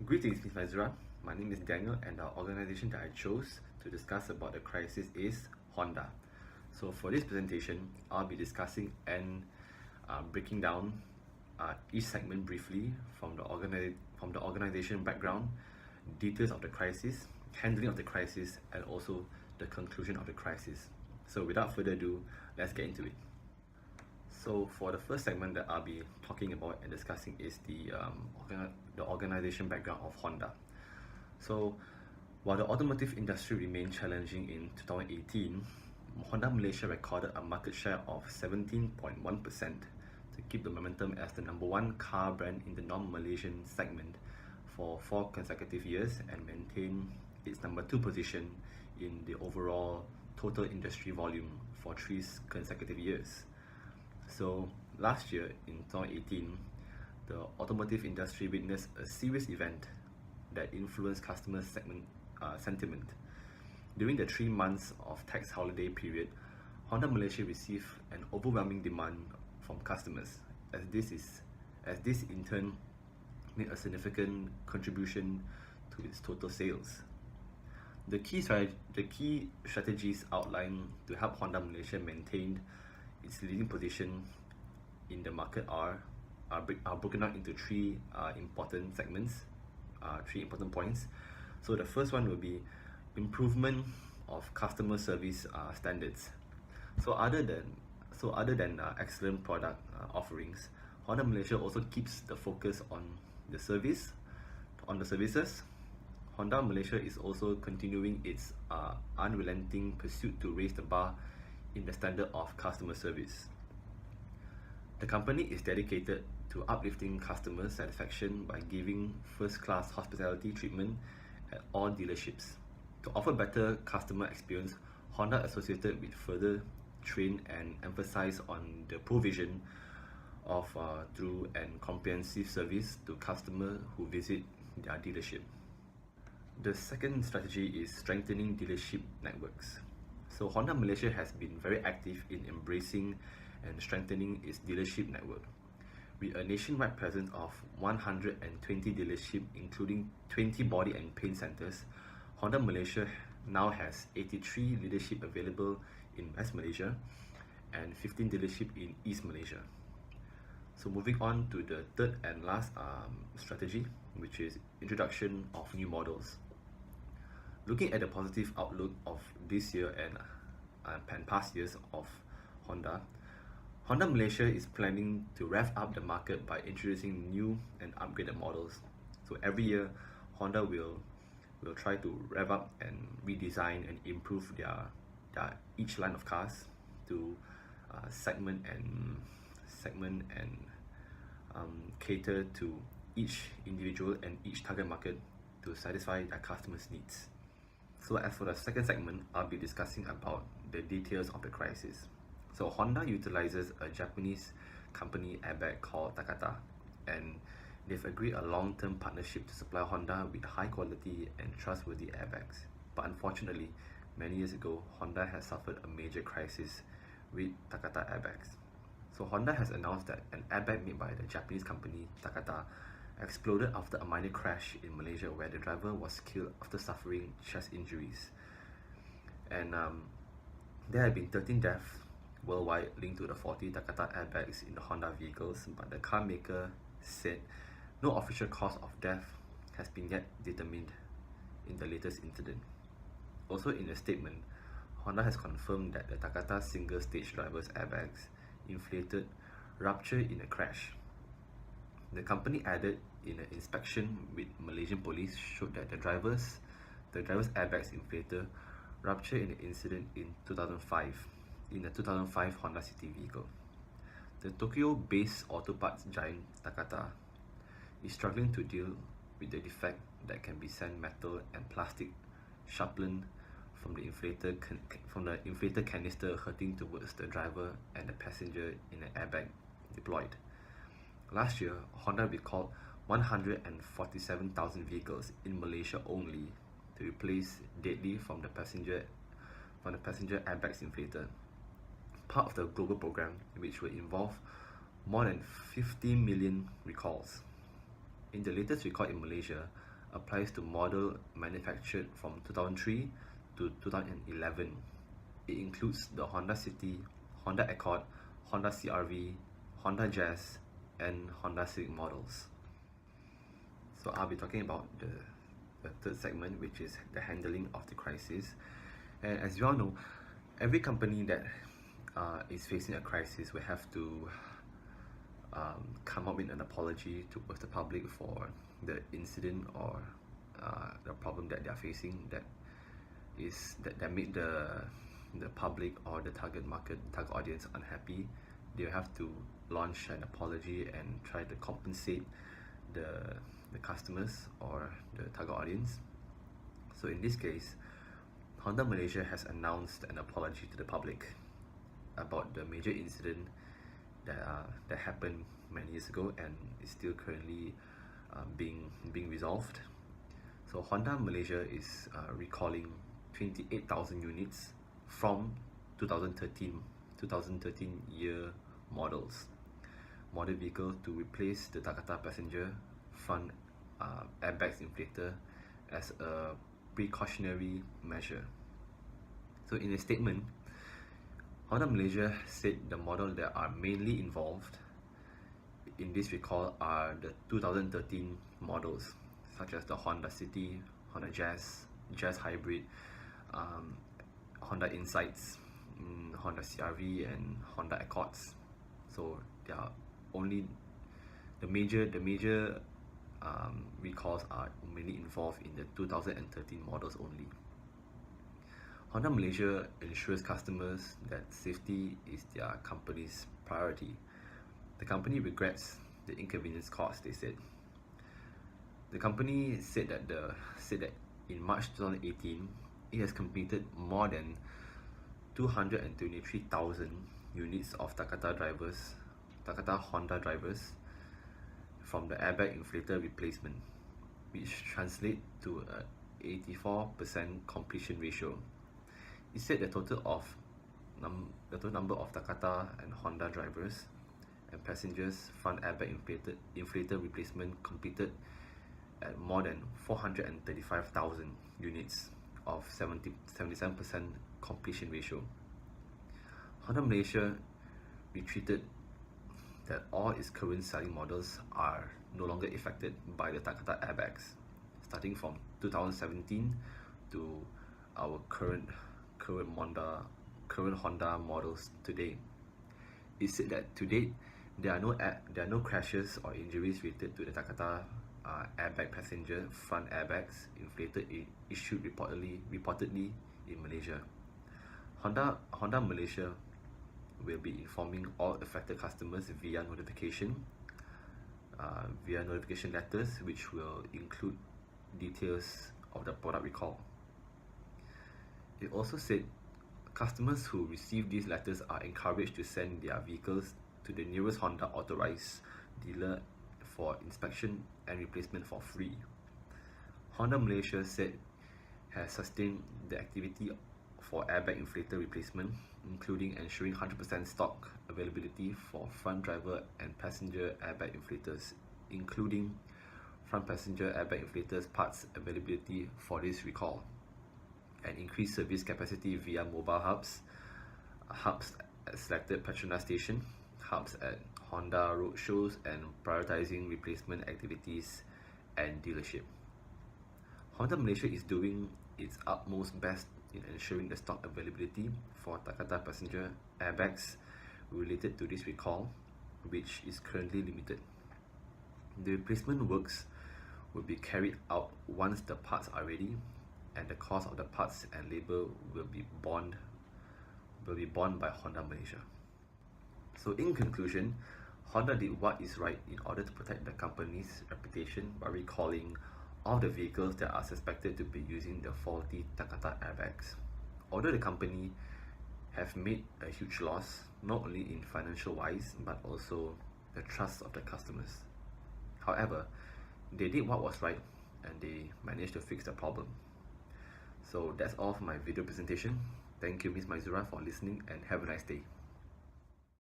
Greetings, Ms. Mazra. My name is Daniel, and the organization that I chose to discuss about the crisis is Honda. So, for this presentation, I'll be discussing and breaking down each segment briefly from the organization background, details of the crisis, handling of the crisis, and also the conclusion of the crisis. So, without further ado, let's get into it. So for the first segment that I'll be talking about and discussing is the organization background of Honda. So while the automotive industry remained challenging in 2018, Honda Malaysia recorded a market share of 17.1% to keep the momentum as the number one car brand in the non-Malaysian segment for 4 consecutive years and maintain its number two position in the overall total industry volume for 3 consecutive years. So last year in 2018, the automotive industry witnessed a serious event that influenced customer sentiment. During the 3 months of tax holiday period, Honda Malaysia received an overwhelming demand from customers, as this in turn made a significant contribution to its total sales. The key strategies outlined to help Honda Malaysia maintain its leading position in the market are broken out into three important segments, three important points. So the first one will be improvement of customer service standards. So other than excellent product offerings, Honda Malaysia also keeps the focus on the services. Honda Malaysia is also continuing its unrelenting pursuit to raise the bar in the standard of customer service. The company is dedicated to uplifting customer satisfaction by giving first-class hospitality treatment at all dealerships. To offer better customer experience, Honda associated with further train and emphasize on the provision of through and comprehensive service to customers who visit their dealership. The second strategy is strengthening dealership networks. So Honda Malaysia has been very active in embracing and strengthening its dealership network. With a nationwide presence of 120 dealerships, including 20 body and paint centers, Honda Malaysia now has 83 dealerships available in West Malaysia and 15 dealerships in East Malaysia. So moving on to the third and last strategy, which is introduction of new models. Looking at the positive outlook of this year and past years of Honda Malaysia is planning to rev up the market by introducing new and upgraded models. So every year, Honda will try to rev up and redesign and improve their each line of cars to segment and cater to each individual and each target market to satisfy their customers' needs. So as for the second segment, I'll be discussing about the details of the crisis. So Honda utilizes a Japanese company airbag called Takata, and they've agreed a long-term partnership to supply Honda with high quality and trustworthy airbags. But unfortunately, many years ago, Honda has suffered a major crisis with Takata airbags. So Honda has announced that an airbag made by the Japanese company Takata exploded after a minor crash in Malaysia where the driver was killed after suffering chest injuries. And there have been 13 deaths worldwide linked to the faulty Takata airbags in the Honda vehicles, but the car maker said no official cause of death has been yet determined in the latest incident. Also in a statement, Honda has confirmed that the Takata single-stage driver's airbags inflated ruptured in a crash. The company added in an inspection with Malaysian police showed that the driver's airbags inflator ruptured in the incident in 2005 in a 2005 Honda City vehicle. The Tokyo-based auto parts giant Takata is struggling to deal with the defect that can be sent metal and plastic sharpened from the inflator canister hurting towards the driver and the passenger in an airbag deployed. Last year, Honda recalled 147,000 vehicles in Malaysia only to replace deadly from the passenger airbags inflator, part of the global program which will involve more than 50 million recalls. In the latest recall in Malaysia, applies to model manufactured from 2003 to 2011. It includes the Honda City, Honda Accord, Honda CR-V, Honda Jazz, and Honda Civic models. So I'll be talking about the third segment, which is the handling of the crisis. And as you all know, every company that is facing a crisis will have to come up with an apology towards the public for the incident or the problem that they are facing that made the public or the target audience unhappy. They will have to launch an apology and try to compensate the customers or the target audience. So in this case, Honda Malaysia has announced an apology to the public about the major incident that happened many years ago and is still currently being resolved. So Honda Malaysia is recalling 28,000 units from 2013 year model vehicle to replace the Takata passenger front airbags inflator as a precautionary measure. So in a statement, Honda Malaysia said the models that are mainly involved in this recall are the 2013 models, such as the Honda City, Honda Jazz, Jazz Hybrid, Honda Insights, Honda CR-V, and Honda Accords. So they are only the major recalls are mainly involved in the 2013 models only. Honda Malaysia ensures customers that safety is their company's priority. The company regrets the inconvenience caused, they said. The company said that in March 2018, it has completed more than 223,000 units of Takata Honda drivers from the airbag inflator replacement, which translates to a 84% completion ratio. It said the total number of Takata and Honda drivers and passengers front airbag inflator replacement completed at more than 435,000 units of 77% completion ratio. Honda Malaysia retreated that all its current selling models are no longer affected by the Takata airbags, starting from 2017 to our current Honda models today. It said that to date there are no crashes or injuries related to the Takata airbag passenger front airbags inflated issued reportedly in Malaysia. Honda Malaysia will be informing all affected customers via notification letters, which will include details of the product recall. It also said customers who receive these letters are encouraged to send their vehicles to the nearest Honda authorized dealer for inspection and replacement for free. Honda Malaysia said has sustained the activity for airbag inflator replacement, including ensuring 100% stock availability for front driver and passenger airbag inflators, including front passenger airbag inflators parts availability for this recall, and increased service capacity via mobile hubs at selected Petronas station, hubs at Honda road shows, and prioritizing replacement activities and dealership. Honda Malaysia is doing its utmost best in ensuring the stock availability for Takata passenger airbags related to this recall, which is currently limited. The replacement works will be carried out once the parts are ready, and the cost of the parts and labor will be borne by Honda Malaysia. So in conclusion, Honda did what is right in order to protect the company's reputation by recalling all the vehicles that are suspected to be using the faulty Takata airbags. Although the company have made a huge loss, not only in financial wise, but also the trust of the customers. However, they did what was right and they managed to fix the problem. So that's all for my video presentation. Thank you, Ms. Maizura, for listening, and have a nice day.